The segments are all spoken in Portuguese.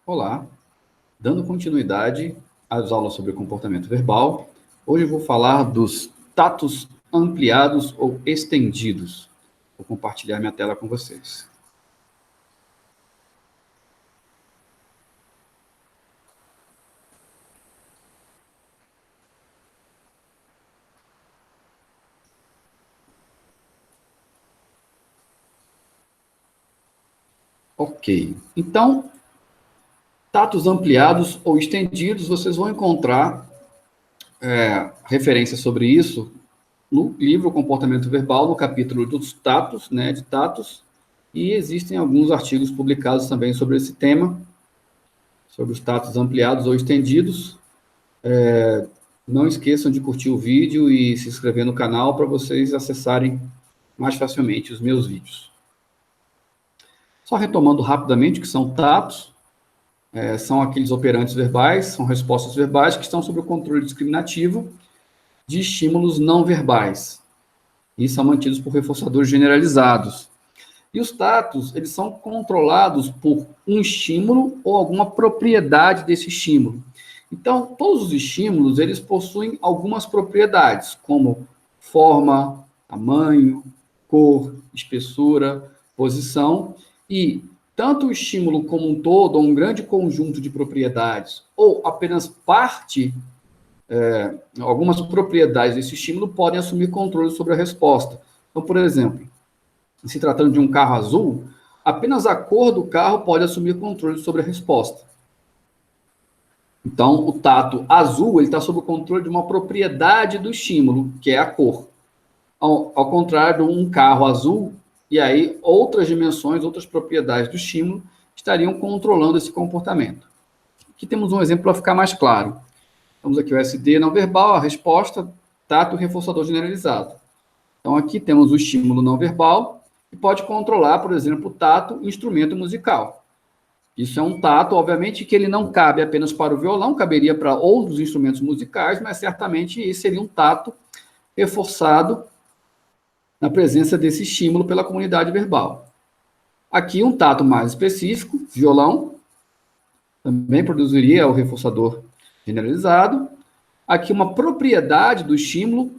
Olá, dando continuidade às aulas sobre comportamento verbal, hoje eu vou falar dos tatos ampliados ou estendidos. Vou compartilhar minha tela com vocês. Ok, então, tatos ampliados ou estendidos, vocês vão encontrar referências sobre isso no livro Comportamento Verbal, no capítulo dos tatos, de tatos, e existem alguns artigos publicados também sobre esse tema, sobre os tatos ampliados ou estendidos. Não esqueçam de curtir o vídeo e se inscrever no canal para vocês acessarem mais facilmente os meus vídeos. Só retomando rapidamente o que são tatos, são aqueles operantes verbais, são respostas verbais que estão sob o controle discriminativo de estímulos não verbais e são mantidos por reforçadores generalizados. E os tatos, eles são controlados por um estímulo ou alguma propriedade desse estímulo. Então, todos os estímulos, eles possuem algumas propriedades, como forma, tamanho, cor, espessura, posição, e tanto o estímulo como um todo, ou um grande conjunto de propriedades, ou apenas parte, algumas propriedades desse estímulo podem assumir controle sobre a resposta. Então, por exemplo, se tratando de um carro azul, apenas a cor do carro pode assumir controle sobre a resposta. Então, o tato azul está sob o controle de uma propriedade do estímulo, que é a cor. Ao contrário de um carro azul, e aí outras dimensões, outras propriedades do estímulo estariam controlando esse comportamento. Aqui temos um exemplo para ficar mais claro. Temos aqui o SD não verbal, a resposta, tato e reforçador generalizado. Então, aqui temos o estímulo não verbal, que pode controlar, por exemplo, o tato, instrumento musical. Isso é um tato, obviamente, que ele não cabe apenas para o violão, caberia para outros instrumentos musicais, mas certamente esse seria um tato reforçado na presença desse estímulo pela comunidade verbal. Aqui um tato mais específico, violão, também produziria o reforçador generalizado. Aqui uma propriedade do estímulo,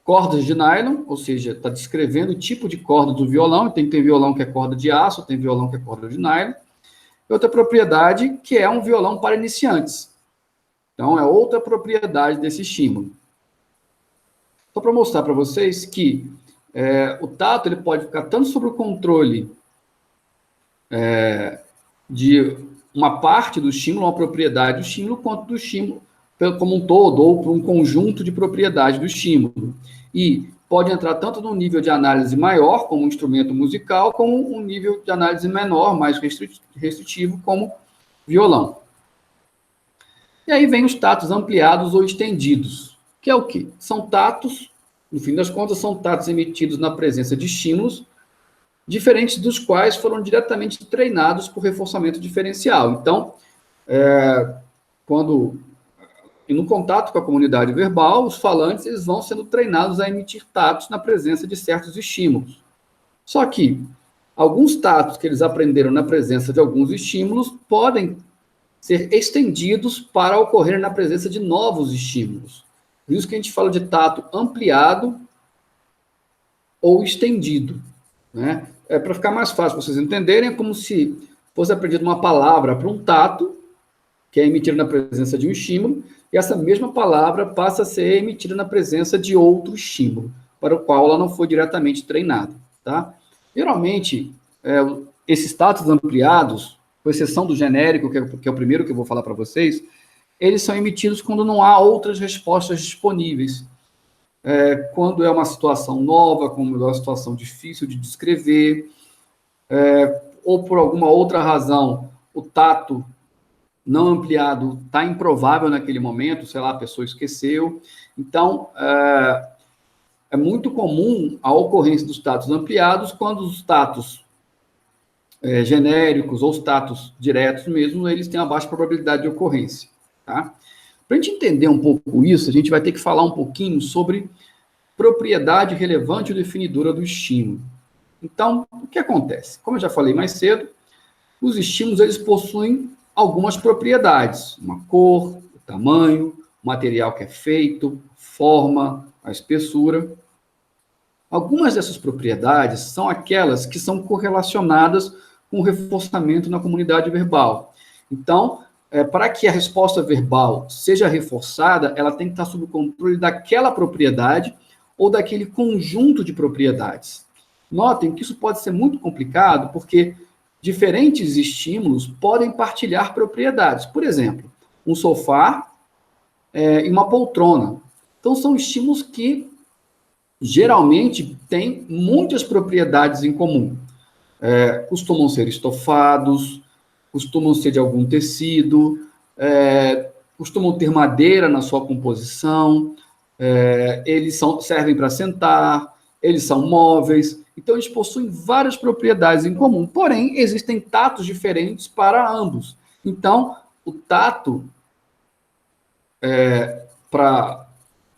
cordas de nylon, ou seja, está descrevendo o tipo de corda do violão, tem violão que é corda de aço, tem violão que é corda de nylon. E outra propriedade, que é um violão para iniciantes. Então, é outra propriedade desse estímulo. Só para mostrar para vocês que o tato ele pode ficar tanto sob o controle de uma parte do estímulo, uma propriedade do estímulo, quanto do estímulo como um todo, ou por um conjunto de propriedades do estímulo. E pode entrar tanto num nível de análise maior, como um instrumento musical, como um nível de análise menor, mais restritivo, como violão. E aí vem os tatos ampliados ou estendidos, que é o quê? São tatos, no fim das contas, são tatos emitidos na presença de estímulos, diferentes dos quais foram diretamente treinados por reforçamento diferencial. Então, e no contato com a comunidade verbal, os falantes eles vão sendo treinados a emitir tatos na presença de certos estímulos. Só que alguns tatos que eles aprenderam na presença de alguns estímulos podem ser estendidos para ocorrer na presença de novos estímulos. Por isso que a gente fala de tato ampliado ou estendido. Para ficar mais fácil para vocês entenderem, é como se fosse aprendido uma palavra para um tato, que é emitido na presença de um estímulo, e essa mesma palavra passa a ser emitida na presença de outro estímulo, para o qual ela não foi diretamente treinada. Tá? Geralmente, esses tatos ampliados, com exceção do genérico, que é o primeiro que eu vou falar para vocês, eles são emitidos quando não há outras respostas disponíveis. Quando é uma situação nova, como é uma situação difícil de descrever, ou por alguma outra razão, o tato não ampliado está improvável naquele momento, sei lá, a pessoa esqueceu. Então, é muito comum a ocorrência dos tatos ampliados quando os tatos genéricos ou os tatos diretos mesmo, eles têm uma baixa probabilidade de ocorrência. Tá? Para a gente entender um pouco isso, a gente vai ter que falar um pouquinho sobre propriedade relevante ou definidora do estímulo. Então, o que acontece? Como eu já falei mais cedo, os estímulos eles possuem algumas propriedades, uma cor, o tamanho, o material que é feito, forma, a espessura. Algumas dessas propriedades são aquelas que são correlacionadas com o reforçamento na comunidade verbal. Então, para que a resposta verbal seja reforçada, ela tem que estar sob o controle daquela propriedade ou daquele conjunto de propriedades. Notem que isso pode ser muito complicado, porque diferentes estímulos podem partilhar propriedades. Por exemplo, um sofá e uma poltrona. Então, são estímulos que geralmente têm muitas propriedades em comum. Costumam ser estofados, costumam ser de algum tecido, costumam ter madeira na sua composição, eles servem para sentar, eles são móveis, então eles possuem várias propriedades em comum, porém, existem tatos diferentes para ambos. Então, o tato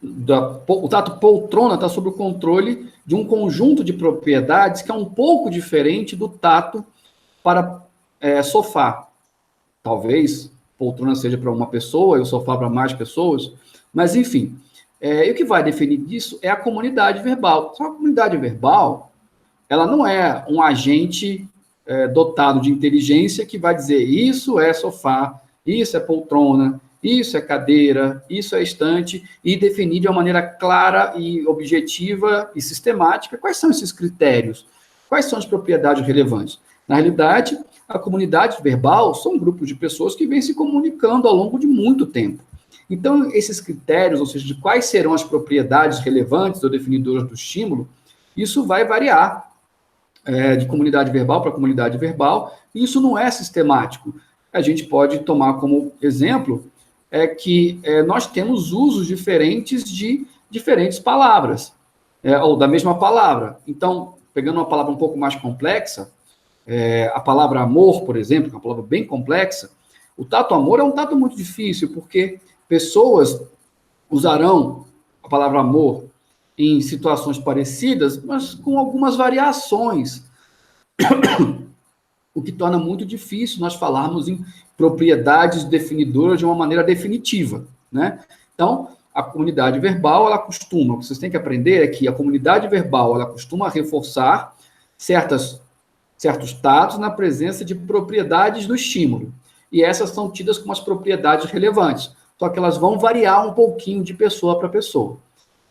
o tato poltrona está sob o controle de um conjunto de propriedades que é um pouco diferente do tato para sofá. Talvez poltrona seja para uma pessoa e o sofá para mais pessoas, mas enfim. E o que vai definir isso é a comunidade verbal. Só a comunidade verbal, ela não é um agente dotado de inteligência que vai dizer isso é sofá, isso é poltrona, isso é cadeira, isso é estante, e definir de uma maneira clara e objetiva e sistemática quais são esses critérios, quais são as propriedades relevantes. Na realidade, a comunidade verbal são grupos de pessoas que vêm se comunicando ao longo de muito tempo. Então, esses critérios, ou seja, de quais serão as propriedades relevantes ou definidoras do estímulo, isso vai variar de comunidade verbal para comunidade verbal, e isso não é sistemático. A gente pode tomar como exemplo que nós temos usos diferentes de diferentes palavras, ou da mesma palavra. Então, pegando uma palavra um pouco mais complexa, a palavra amor, por exemplo, que é uma palavra bem complexa, o tato amor é um tato muito difícil, porque pessoas usarão a palavra amor em situações parecidas, mas com algumas variações, o que torna muito difícil nós falarmos em propriedades definidoras de uma maneira definitiva, né? Então, a comunidade verbal, ela costuma, o que vocês têm que aprender é que a comunidade verbal, ela costuma reforçar certos tatos na presença de propriedades do estímulo. E essas são tidas como as propriedades relevantes, só que elas vão variar um pouquinho de pessoa para pessoa.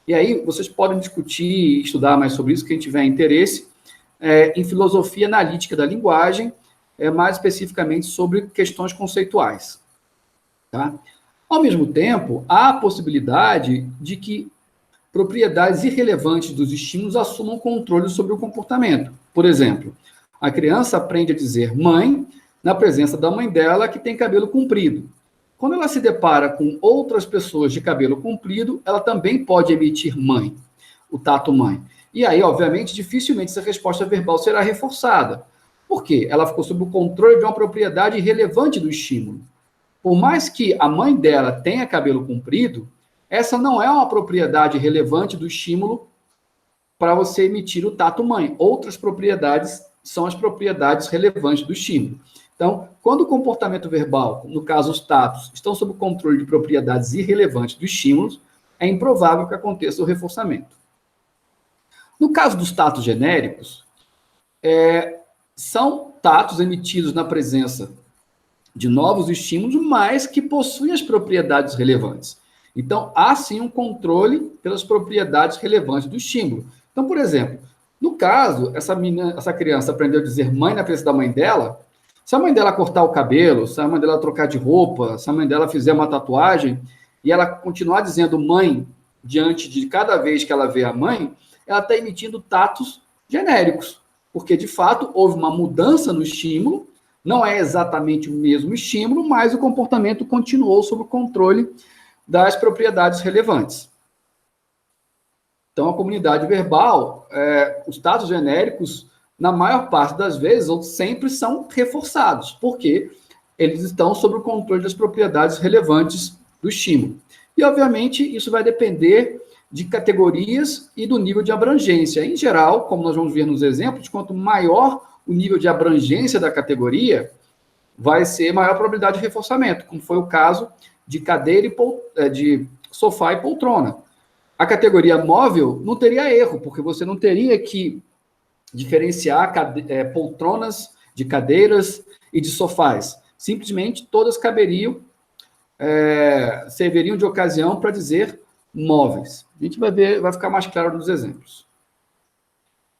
E aí, vocês podem discutir e estudar mais sobre isso, quem tiver interesse, em filosofia analítica da linguagem, mais especificamente sobre questões conceituais. Tá? Ao mesmo tempo, há a possibilidade de que propriedades irrelevantes dos estímulos assumam controle sobre o comportamento. Por exemplo, a criança aprende a dizer mãe na presença da mãe dela que tem cabelo comprido. Quando ela se depara com outras pessoas de cabelo comprido, ela também pode emitir mãe, o tato mãe. E aí, obviamente, dificilmente essa resposta verbal será reforçada. Por quê? Ela ficou sob o controle de uma propriedade irrelevante do estímulo. Por mais que a mãe dela tenha cabelo comprido, essa não é uma propriedade relevante do estímulo para você emitir o tato mãe. Outras propriedades são as propriedades relevantes do estímulo. Então, quando o comportamento verbal, no caso os tatos, estão sob o controle de propriedades irrelevantes do estímulo, é improvável que aconteça o reforçamento. No caso dos tatos genéricos, são tatos emitidos na presença de novos estímulos, mas que possuem as propriedades relevantes. Então, há sim um controle pelas propriedades relevantes do estímulo. Então, por exemplo, no caso, essa criança aprendeu a dizer mãe na presença da mãe dela, se a mãe dela cortar o cabelo, se a mãe dela trocar de roupa, se a mãe dela fizer uma tatuagem, e ela continuar dizendo mãe diante de cada vez que ela vê a mãe, ela está emitindo tatos genéricos, porque, de fato, houve uma mudança no estímulo, não é exatamente o mesmo estímulo, mas o comportamento continuou sob o controle das propriedades relevantes. Então, a comunidade verbal, os tatos genéricos, na maior parte das vezes, ou sempre são reforçados, porque eles estão sob o controle das propriedades relevantes do estímulo. E, obviamente, isso vai depender de categorias e do nível de abrangência. Em geral, como nós vamos ver nos exemplos, quanto maior o nível de abrangência da categoria, vai ser maior probabilidade de reforçamento, como foi o caso de cadeira de sofá e poltrona. A categoria móvel não teria erro, porque você não teria que diferenciar poltronas de cadeiras e de sofás. Simplesmente todas caberiam, serviriam de ocasião para dizer móveis. A gente vai ver, vai ficar mais claro nos exemplos.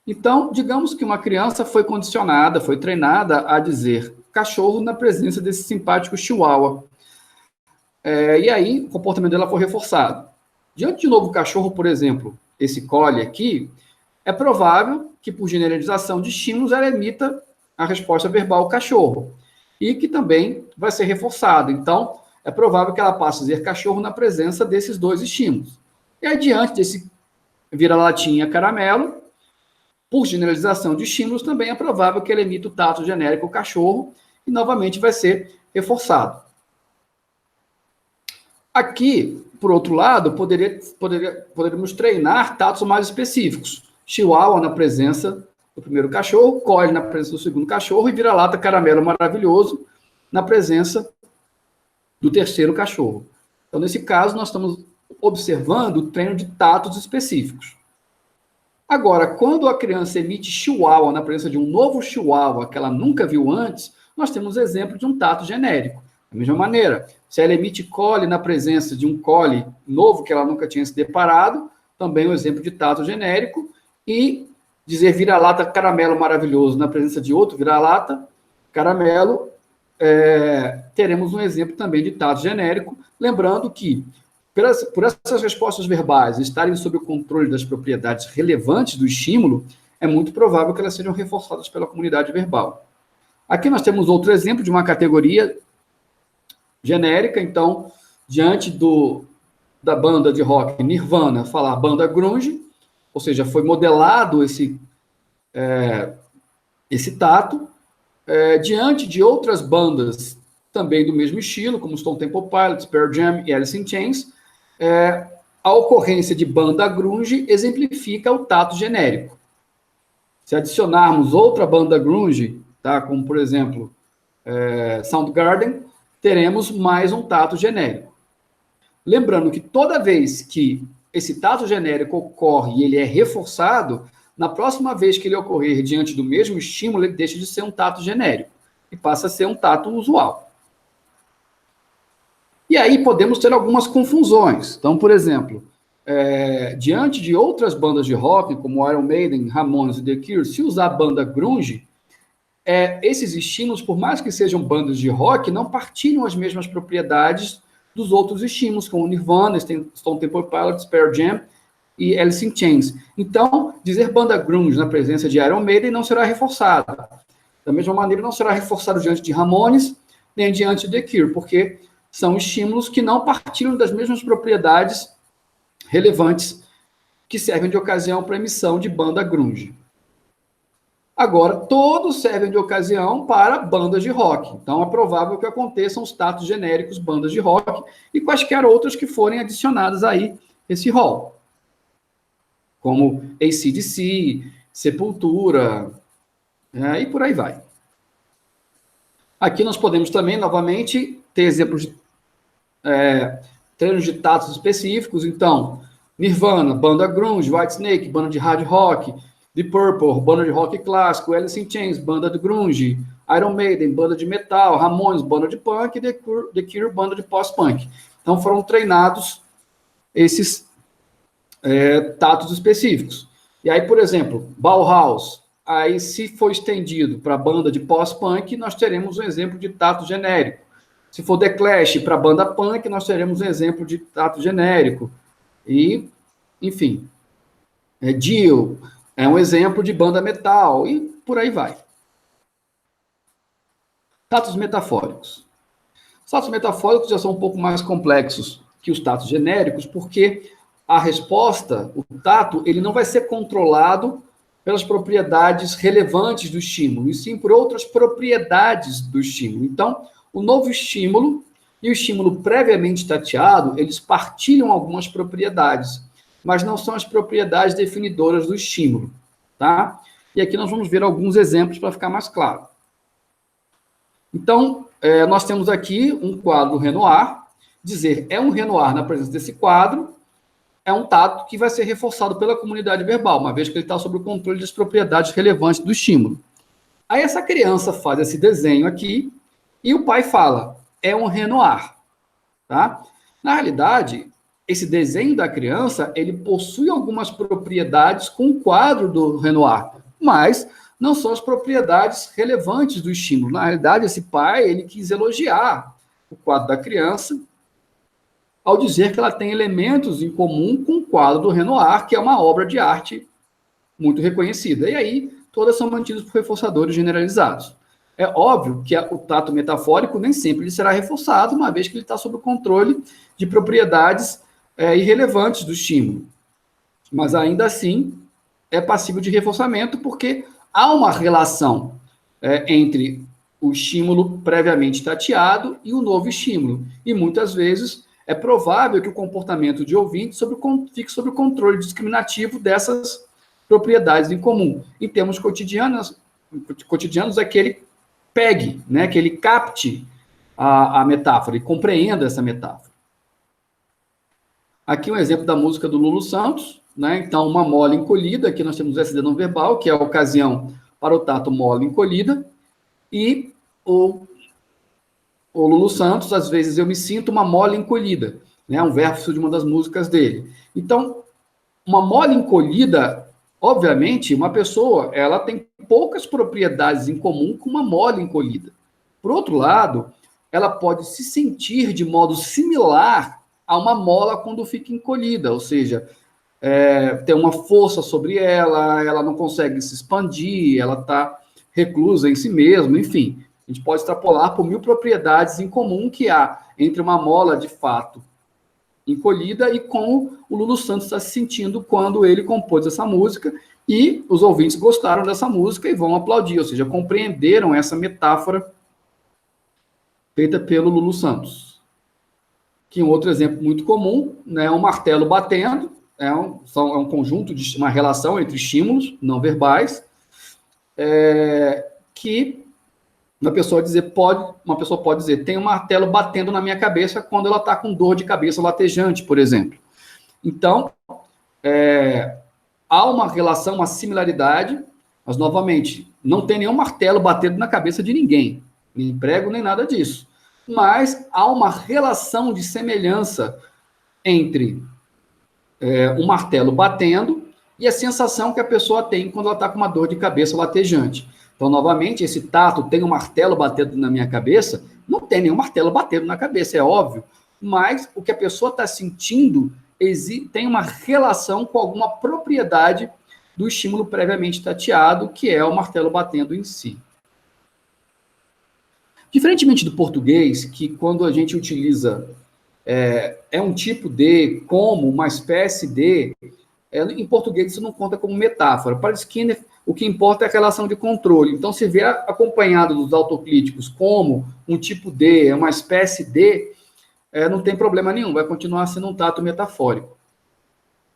Então, digamos que uma criança foi condicionada, foi treinada a dizer cachorro na presença desse simpático chihuahua. E aí, o comportamento dela foi reforçado. Diante de novo cachorro, por exemplo, esse collie aqui, é provável que, por generalização de estímulos, ela emita a resposta verbal cachorro. E que também vai ser reforçado. Então, é provável que ela passe a dizer cachorro na presença desses dois estímulos. E aí, diante desse vira-latinha caramelo, por generalização de estímulos, também é provável que ela emita o tato genérico cachorro e, novamente, vai ser reforçado. Aqui, por outro lado, poderíamos treinar tatos mais específicos. Chihuahua na presença do primeiro cachorro, collie na presença do segundo cachorro e vira-lata caramelo maravilhoso na presença do terceiro cachorro. Então, nesse caso, nós estamos observando o treino de tatos específicos. Agora, quando a criança emite chihuahua na presença de um novo chihuahua que ela nunca viu antes, nós temos exemplo de um tato genérico. Da mesma maneira, se ela emite collie na presença de um collie novo que ela nunca tinha se deparado, também um exemplo de tato genérico, e dizer vira-lata caramelo maravilhoso na presença de outro vira-lata caramelo, teremos um exemplo também de tato genérico, lembrando que, por essas respostas verbais estarem sob o controle das propriedades relevantes do estímulo, é muito provável que elas sejam reforçadas pela comunidade verbal. Aqui nós temos outro exemplo de uma categoria genérica, então, diante da banda de rock Nirvana, falar banda grunge, ou seja, foi modelado esse tato, diante de outras bandas também do mesmo estilo, como Stone Temple Pilots, Pearl Jam e Alice in Chains, a ocorrência de banda grunge exemplifica o tato genérico. Se adicionarmos outra banda grunge, tá, como, por exemplo, Soundgarden, teremos mais um tato genérico. Lembrando que toda vez que esse tato genérico ocorre e ele é reforçado, na próxima vez que ele ocorrer diante do mesmo estímulo, ele deixa de ser um tato genérico e passa a ser um tato usual. E aí podemos ter algumas confusões. Então, por exemplo, diante de outras bandas de rock, como Iron Maiden, Ramones e The Cure, se usar banda grunge, esses estímulos, por mais que sejam bandas de rock, não partilham as mesmas propriedades dos outros estímulos, como Nirvana, Stone Temple Pilots, Pearl Jam e Alice in Chains. Então, dizer banda grunge na presença de Iron Maiden não será reforçado. Da mesma maneira, não será reforçado diante de Ramones, nem diante de The Cure, porque são estímulos que não partilham das mesmas propriedades relevantes que servem de ocasião para a emissão de banda grunge. Agora, todos servem de ocasião para bandas de rock. Então, é provável que aconteçam os tatos genéricos bandas de rock e quaisquer outras que forem adicionadas aí esse rol. Como AC/DC, Sepultura, e por aí vai. Aqui nós podemos também, novamente, ter exemplos de treinos de tatos específicos. Então, Nirvana, banda grunge, Whitesnake, banda de hard rock, Deep Purple, banda de rock clássico, Alice in Chains, banda de grunge, Iron Maiden, banda de metal, Ramones, banda de punk, The Cure, banda de post-punk. Então, foram treinados esses tatos específicos. E aí, por exemplo, Bauhaus, aí se for estendido para a banda de post-punk, nós teremos um exemplo de tato genérico. Se for The Clash para a banda punk, nós teremos um exemplo de tato genérico. E, enfim, Dio é um exemplo de banda metal, e por aí vai. Tatos metafóricos. Os tatos metafóricos já são um pouco mais complexos que os tatos genéricos, porque a resposta, o tato, ele não vai ser controlado pelas propriedades relevantes do estímulo, e sim por outras propriedades do estímulo. Então, o novo estímulo e o estímulo previamente tateado, eles partilham algumas propriedades, mas não são as propriedades definidoras do estímulo, tá? E aqui nós vamos ver alguns exemplos para ficar mais claro. Então, nós temos aqui um quadro Renoir, dizer é um Renoir na presença desse quadro, é um tato que vai ser reforçado pela comunidade verbal, uma vez que ele está sob o controle das propriedades relevantes do estímulo. Aí essa criança faz esse desenho aqui e o pai fala, é um Renoir. Tá? Na realidade, esse desenho da criança, ele possui algumas propriedades com o quadro do Renoir, mas não são as propriedades relevantes do estímulo. Na realidade, esse pai, ele quis elogiar o quadro da criança ao dizer que ela tem elementos em comum com o quadro do Renoir, que é uma obra de arte muito reconhecida. E aí, todas são mantidas por reforçadores generalizados. É óbvio que o tato metafórico nem sempre ele será reforçado, uma vez que ele está sob o controle de propriedades irrelevantes do estímulo. Mas ainda assim, é passível de reforçamento, porque há uma relação entre o estímulo previamente tateado e o novo estímulo. E muitas vezes é provável que o comportamento de ouvinte fique sob o controle discriminativo dessas propriedades em comum. Em termos cotidianos é que ele pegue, né, que ele capte a metáfora e compreenda essa metáfora. Aqui um exemplo da música do Lulu Santos, né? Então, uma mola encolhida, aqui nós temos o SD não verbal, que é a ocasião para o tato mola encolhida, e o Lulu Santos, às vezes eu me sinto uma mola encolhida, né? Um verso de uma das músicas dele. Então, uma mola encolhida, obviamente, uma pessoa, ela tem poucas propriedades em comum com uma mola encolhida. Por outro lado, ela pode se sentir de modo similar a uma mola quando fica encolhida, ou seja, tem uma força sobre ela não consegue se expandir, ela está reclusa em si mesma, enfim. A gente pode extrapolar por 1000 propriedades em comum que há entre uma mola, de fato, encolhida e como o Lulu Santos está se sentindo quando ele compôs essa música, e os ouvintes gostaram dessa música e vão aplaudir, ou seja, compreenderam essa metáfora feita pelo Lulu Santos. Aqui um outro exemplo muito comum, né, um martelo batendo, é um conjunto de uma relação entre estímulos não verbais, que uma pessoa pode dizer, tem um martelo batendo na minha cabeça quando ela está com dor de cabeça latejante, por exemplo. Então, há uma relação, uma similaridade, mas, novamente, não tem nenhum martelo batendo na cabeça de ninguém, nem prego, nem nada disso. Mas há uma relação de semelhança entre um martelo batendo e a sensação que a pessoa tem quando ela está com uma dor de cabeça latejante. Então, novamente, esse tato, tem um martelo batendo na minha cabeça, não tem nenhum martelo batendo na cabeça, é óbvio, mas o que a pessoa está sentindo tem uma relação com alguma propriedade do estímulo previamente tateado, que é o martelo batendo em si. Diferentemente do português, que quando a gente utiliza um tipo de, como, uma espécie de, em português isso não conta como metáfora. Para Skinner, o que importa é a relação de controle. Então, se vier acompanhado dos autocríticos como um tipo de, uma espécie de, não tem problema nenhum, vai continuar sendo um tato metafórico.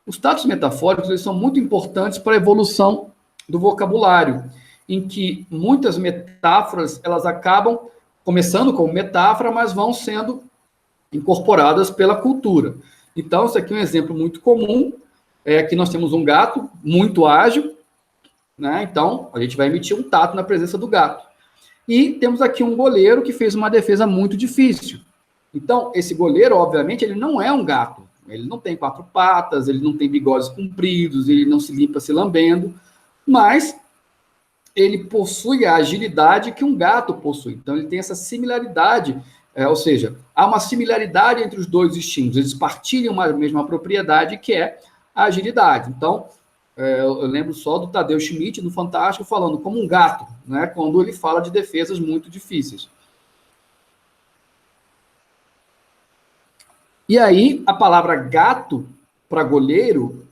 Os tatos metafóricos eles são muito importantes para a evolução do vocabulário, em que muitas metáforas elas acabam começando como metáfora, mas vão sendo incorporadas pela cultura. Então, isso aqui é um exemplo muito comum, que nós temos um gato muito ágil, né? Então, a gente vai emitir um tato na presença do gato. E temos aqui um goleiro que fez uma defesa muito difícil. Então, esse goleiro, obviamente, ele não é um gato. Ele não tem 4 patas, ele não tem bigodes compridos, ele não se limpa se lambendo, mas ele possui a agilidade que um gato possui. Então, ele tem essa similaridade, ou seja, há uma similaridade entre os dois estímulos. Eles partilham uma mesma propriedade, que é a agilidade. Então, eu lembro só do Tadeu Schmidt, no Fantástico, falando como um gato, né, quando ele fala de defesas muito difíceis. E aí, a palavra gato para goleiro,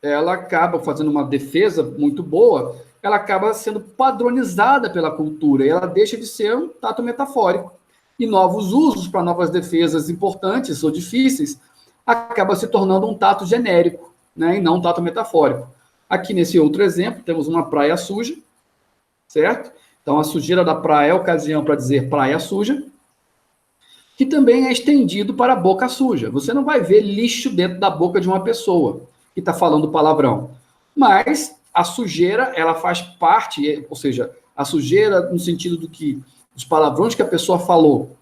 ela acaba fazendo uma defesa muito boa, ela acaba sendo padronizada pela cultura, e ela deixa de ser um tato metafórico. E novos usos para novas defesas importantes ou difíceis acaba se tornando um tato genérico, né, e não um tato metafórico. Aqui nesse outro exemplo, temos uma praia suja, certo? Então, a sujeira da praia é ocasião para dizer praia suja, que também é estendido para a boca suja. Você não vai ver lixo dentro da boca de uma pessoa que está falando palavrão. Mas a sujeira, ela faz parte, ou seja, a sujeira no sentido do que os palavrões que a pessoa falou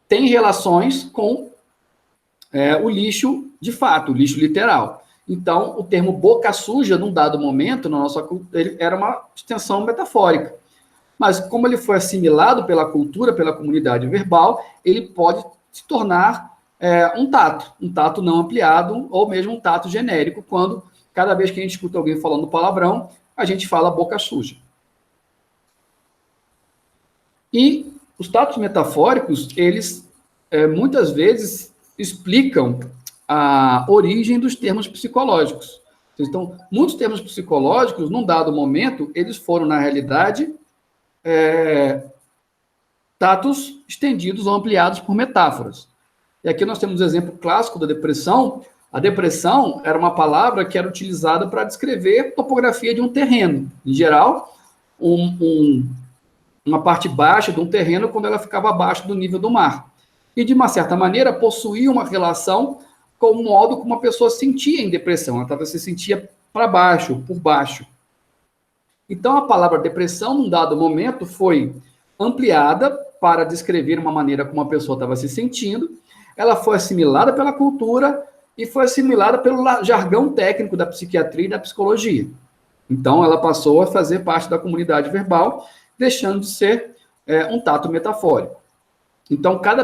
tem relações com o lixo de fato, o lixo literal. Então, o termo boca suja, num dado momento, na nossa cultura, ele era uma extensão metafórica. Mas como ele foi assimilado pela cultura, pela comunidade verbal, ele pode se tornar um tato não ampliado, ou mesmo um tato genérico, quando cada vez que a gente escuta alguém falando palavrão, a gente fala boca suja. E os tatos metafóricos, eles muitas vezes explicam a origem dos termos psicológicos. Então, muitos termos psicológicos, num dado momento, eles foram, na realidade, tatos estendidos ou ampliados por metáforas. E aqui nós temos o exemplo clássico da depressão. A depressão era uma palavra que era utilizada para descrever a topografia de um terreno. Em geral, uma parte baixa de um terreno quando ela ficava abaixo do nível do mar. E, de uma certa maneira, possuía uma relação com o modo como a pessoa sentia em depressão. Ela se sentia para baixo, por baixo. Então, a palavra depressão, num dado momento, foi ampliada para descrever uma maneira como a pessoa estava se sentindo. Ela foi assimilada pela cultura e foi assimilada pelo jargão técnico da psiquiatria e da psicologia. Então, ela passou a fazer parte da comunidade verbal, deixando de ser um tato metafórico. Então, cada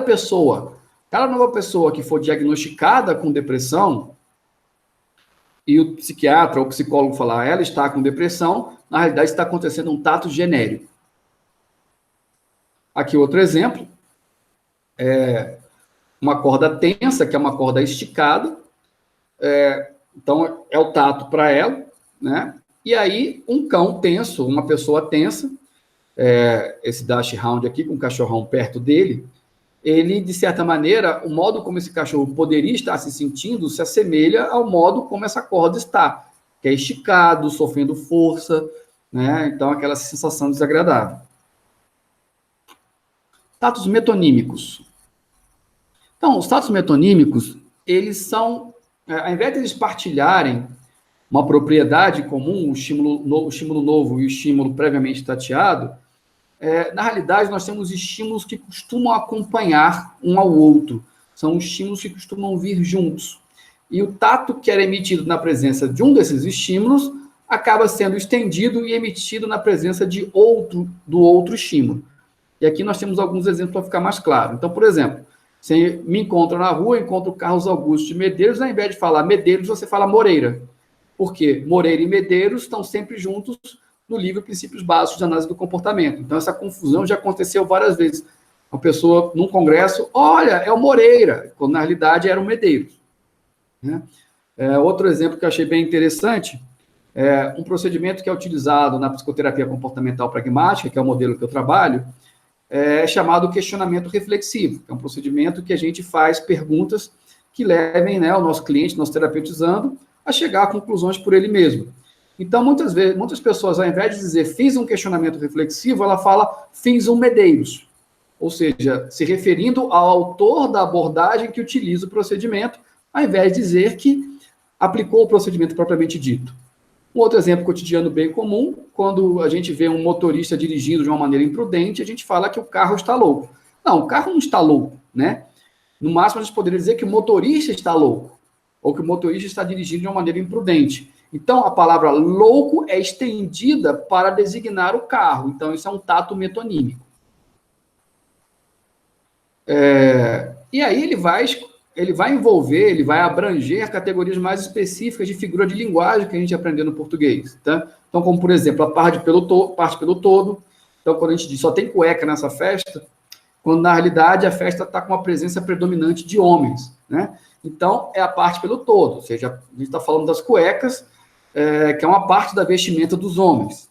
nova pessoa que for diagnosticada com depressão, e o psiquiatra ou o psicólogo falar, ela está com depressão, na realidade está acontecendo um tato genérico. Aqui outro exemplo, uma corda tensa, que é uma corda esticada, então é o tato para ela, né? E aí um cão tenso, uma pessoa tensa, esse dash round aqui, com o cachorrão perto dele, ele, de certa maneira, o modo como esse cachorro poderia estar se sentindo se assemelha ao modo como essa corda está, que é esticado, sofrendo força, né? Então, aquela sensação desagradável. Tatos metonímicos. Então, os tatos metonímicos, eles são, ao invés de eles partilharem uma propriedade comum, o estímulo novo e o estímulo previamente tateado, na realidade, nós temos estímulos que costumam acompanhar um ao outro. São estímulos que costumam vir juntos. E o tato que era emitido na presença de um desses estímulos acaba sendo estendido e emitido na presença do outro estímulo. E aqui nós temos alguns exemplos para ficar mais claro. Então, por exemplo, você me encontra na rua, encontro o Carlos Augusto de Medeiros, ao invés de falar Medeiros, você fala Moreira. Por quê? Moreira e Medeiros estão sempre juntos no livro Princípios Básicos de Análise do Comportamento. Então, essa confusão já aconteceu várias vezes. Uma pessoa, num congresso, olha, é o Moreira, quando na realidade era o Medeiros. Né? Outro exemplo que eu achei bem interessante, um procedimento que é utilizado na psicoterapia comportamental pragmática, que é o modelo que eu trabalho, é chamado questionamento reflexivo. É um procedimento que a gente faz perguntas que levem, né, o nosso cliente, nosso terapeutizando, a chegar a conclusões por ele mesmo. Então, muitas pessoas, ao invés de dizer fiz um questionamento reflexivo, ela fala fiz um Medeiros. Ou seja, se referindo ao autor da abordagem que utiliza o procedimento, ao invés de dizer que aplicou o procedimento propriamente dito. Um outro exemplo cotidiano bem comum, quando a gente vê um motorista dirigindo de uma maneira imprudente, a gente fala que o carro está louco. Não, o carro não está louco, né? No máximo, a gente poderia dizer que o motorista está louco, ou que o motorista está dirigindo de uma maneira imprudente. Então, a palavra louco é estendida para designar o carro. Então, isso é um tato metonímico. E aí ele vai envolver, ele vai abranger categorias mais específicas de figura de linguagem que a gente aprendeu no português. Tá? Então, como, por exemplo, a parte pelo todo. Então, quando a gente diz só tem cueca nessa festa, quando, na realidade, a festa está com uma presença predominante de homens. Né? Então, é a parte pelo todo. Ou seja, a gente está falando das cuecas, que é uma parte da vestimenta dos homens.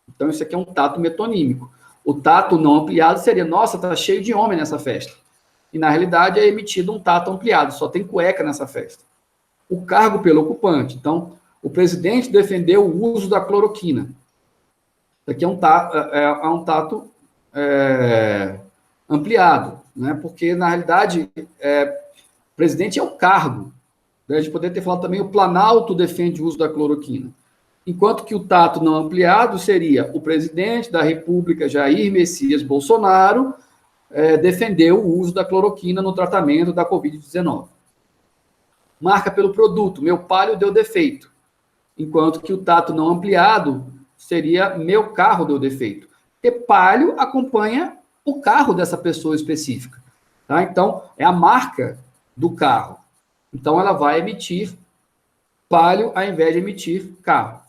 Então, isso aqui é um tato metonímico. O tato não ampliado seria, nossa, está cheio de homem nessa festa. E, na realidade, é emitido um tato ampliado, só tem cueca nessa festa. O cargo pelo ocupante. Então, o presidente defendeu o uso da cloroquina. Aqui é um tato ampliado, né? Porque, na realidade, o presidente é o cargo. A gente poderia ter falado também o Planalto defende o uso da cloroquina. Enquanto que o tato não ampliado seria o presidente da República, Jair Messias Bolsonaro, defendeu o uso da cloroquina no tratamento da Covid-19. Marca pelo produto, meu palio deu defeito. Enquanto que o tato não ampliado seria meu carro deu defeito. Porque palio acompanha o carro dessa pessoa específica. Tá? Então, é a marca do carro. Então, ela vai emitir palio ao invés de emitir carro.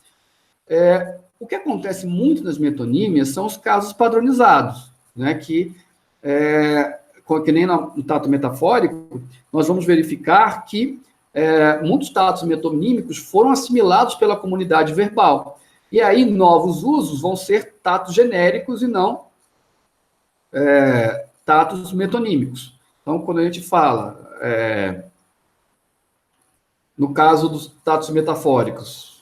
O que acontece muito nas metonímias são os casos padronizados, né? Que nem no tato metafórico, nós vamos verificar que muitos tatos metonímicos foram assimilados pela comunidade verbal. E aí, novos usos vão ser tatos genéricos e não tatos metonímicos. Então, quando a gente fala, no caso dos tatos metafóricos,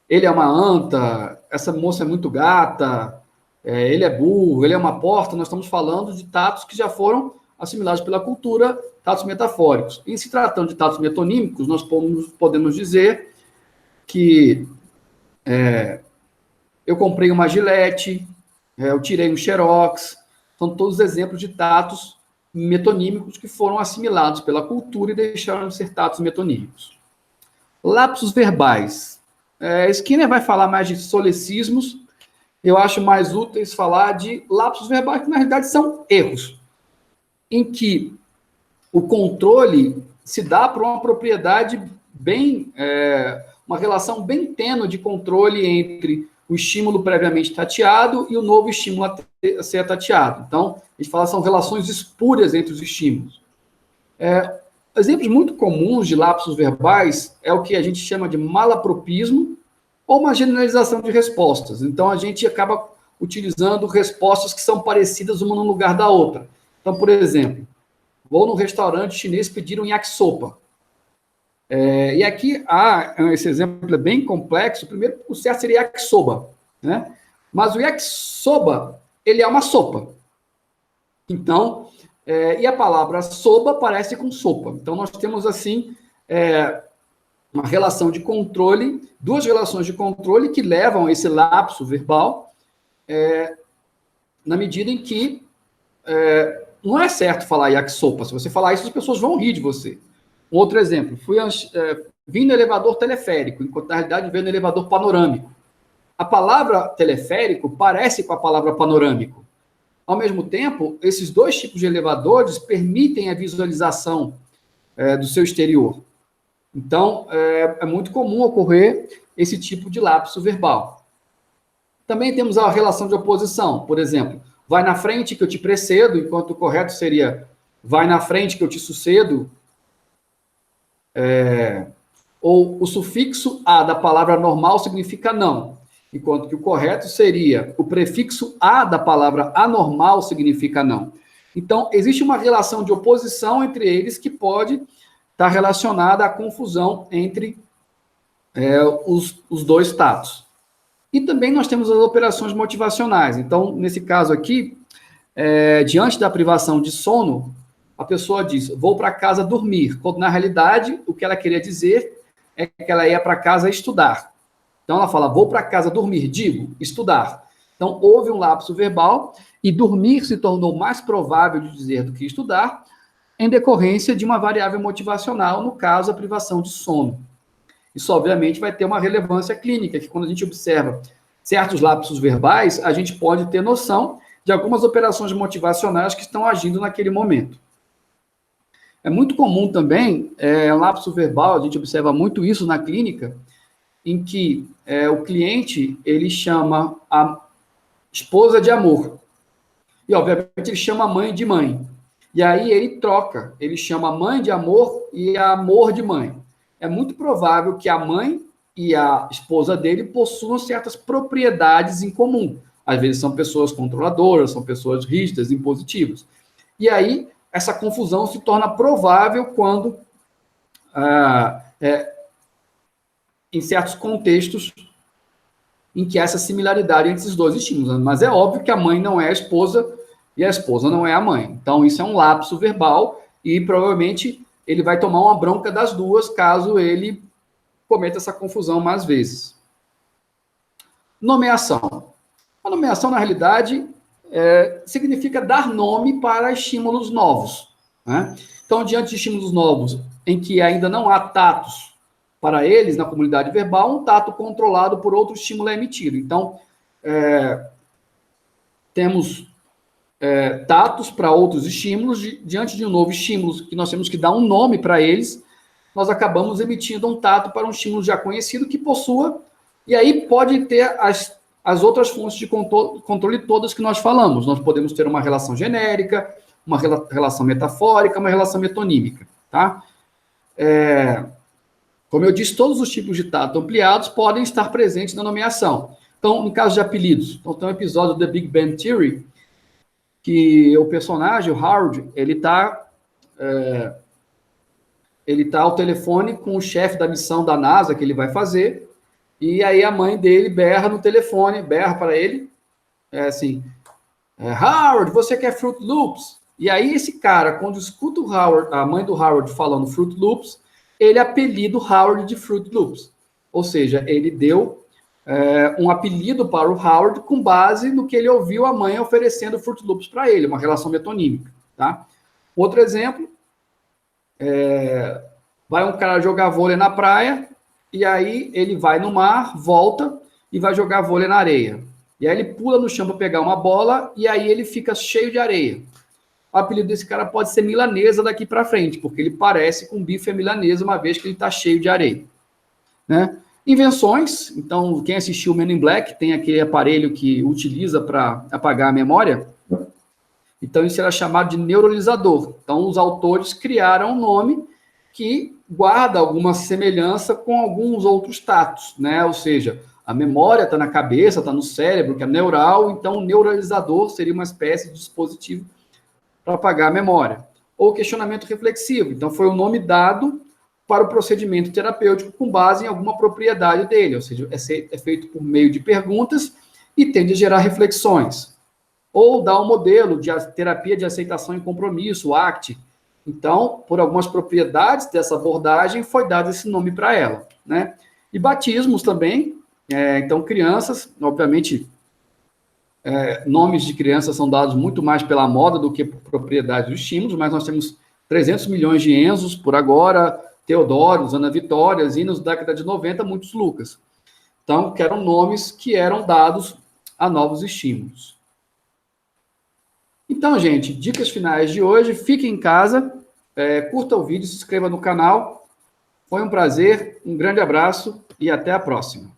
ele é uma anta, essa moça é muito gata, ele é burro, ele é uma porta, nós estamos falando de tatos que já foram assimilados pela cultura, tatos metafóricos. E se tratando de tatos metonímicos, nós podemos dizer que eu comprei uma Gillette, eu tirei um Xerox, são todos exemplos de tatos metonímicos que foram assimilados pela cultura e deixaram de ser tatos metonímicos. Lapsos verbais. Skinner vai falar mais de solecismos, eu acho mais úteis falar de lapsos verbais, que na realidade são erros, em que o controle se dá para uma propriedade uma relação bem tênue de controle entre o estímulo previamente tateado e o novo estímulo a ser tateado. Então, a gente fala que são relações espúrias entre os estímulos. Exemplos muito comuns de lapsos verbais é o que a gente chama de malapropismo ou uma generalização de respostas. Então, a gente acaba utilizando respostas que são parecidas uma no lugar da outra. Então, por exemplo, vou no restaurante chinês pedir um yakisoba. E aqui, esse exemplo é bem complexo. Primeiro, o certo seria yakisoba, né? Mas o yakisoba, ele é uma sopa. Então, e a palavra soba parece com sopa. Então, nós temos, assim, uma relação de controle, duas relações de controle que levam a esse lapso verbal, na medida em que não é certo falar yakisoba. Se você falar isso, as pessoas vão rir de você. Um outro exemplo, vim no elevador teleférico, enquanto na realidade veio no elevador panorâmico. A palavra teleférico parece com a palavra panorâmico. Ao mesmo tempo, esses dois tipos de elevadores permitem a visualização do seu exterior. Então, é muito comum ocorrer esse tipo de lapso verbal. Também temos a relação de oposição. Por exemplo, vai na frente que eu te precedo, enquanto o correto seria vai na frente que eu te sucedo. Ou o sufixo a da palavra normal significa não, enquanto que o correto seria o prefixo a da palavra anormal significa não. Então, existe uma relação de oposição entre eles que pode estar relacionada à confusão entre os dois tatos. E também nós temos as operações motivacionais. Então, nesse caso aqui, diante da privação de sono, a pessoa diz, vou para casa dormir, quando na realidade o que ela queria dizer é que ela ia para casa estudar. Então ela fala, vou para casa dormir, digo, estudar. Então houve um lapso verbal e dormir se tornou mais provável de dizer do que estudar, em decorrência de uma variável motivacional, no caso a privação de sono. Isso obviamente vai ter uma relevância clínica, que quando a gente observa certos lapsos verbais, a gente pode ter noção de algumas operações motivacionais que estão agindo naquele momento. É muito comum também, lapso verbal, a gente observa muito isso na clínica, em que o cliente, ele chama a esposa de amor. E, obviamente, ele chama a mãe de mãe. E aí ele troca, ele chama a mãe de amor e a amor de mãe. É muito provável que a mãe e a esposa dele possuam certas propriedades em comum. Às vezes são pessoas controladoras, são pessoas rígidas, impositivas. E aí essa confusão se torna provável quando, em certos contextos, em que há essa similaridade entre esses dois estímulos. Mas é óbvio que a mãe não é a esposa e a esposa não é a mãe. Então, isso é um lapso verbal e provavelmente ele vai tomar uma bronca das duas caso ele cometa essa confusão mais vezes. Nomeação. A nomeação, na realidade, significa dar nome para estímulos novos, né? Então, diante de estímulos novos em que ainda não há tatos para eles na comunidade verbal, um tato controlado por outro estímulo é emitido. Então, temos tatos para outros estímulos, diante de um novo estímulo que nós temos que dar um nome para eles, nós acabamos emitindo um tato para um estímulo já conhecido que possua, e aí pode ter as outras fontes de controle todas que nós falamos. Nós podemos ter uma relação genérica, uma relação metafórica, uma relação metonímica, tá? Como eu disse, todos os tipos de tato ampliados podem estar presentes na nomeação. Então, no caso de apelidos, então, tem um episódio do The Big Bang Theory, que o personagem, o Howard, ele tá ao telefone com o chefe da missão da NASA que ele vai fazer, e aí a mãe dele berra no telefone, berra para ele, assim, Howard, você quer Fruit Loops? E aí esse cara, quando escuta o Howard, a mãe do Howard falando Fruit Loops, ele apelida o Howard de Fruit Loops. Ou seja, ele deu um apelido para o Howard com base no que ele ouviu a mãe oferecendo Fruit Loops para ele, uma relação metonímica, tá? Outro exemplo, vai um cara jogar vôlei na praia, e aí ele vai no mar, volta e vai jogar vôlei na areia. E aí ele pula no chão para pegar uma bola, e aí ele fica cheio de areia. O apelido desse cara pode ser milanesa daqui para frente, porque ele parece com bife milanesa, uma vez que ele está cheio de areia, né? Invenções, então quem assistiu Men in Black tem aquele aparelho que utiliza para apagar a memória, então isso era chamado de neuralizador. Então os autores criaram um nome que guarda alguma semelhança com alguns outros tatos, né? Ou seja, a memória está na cabeça, está no cérebro, que é neural, então o neuralizador seria uma espécie de dispositivo para apagar a memória. Ou questionamento reflexivo, então foi o nome dado para o procedimento terapêutico com base em alguma propriedade dele, ou seja, é feito por meio de perguntas e tende a gerar reflexões. Ou dá um modelo de terapia de aceitação e compromisso, o ACT. Então, por algumas propriedades dessa abordagem, foi dado esse nome para ela, né? E batismos também, então crianças, obviamente, nomes de crianças são dados muito mais pela moda do que por propriedade dos estímulos, mas nós temos 300 milhões de Enzos por agora, Teodórios, Ana Vitórias, e nos década de 90, muitos Lucas. Então, que eram nomes que eram dados a novos estímulos. Então, gente, dicas finais de hoje. Fique em casa, curta o vídeo, se inscreva no canal. Foi um prazer, um grande abraço e até a próxima.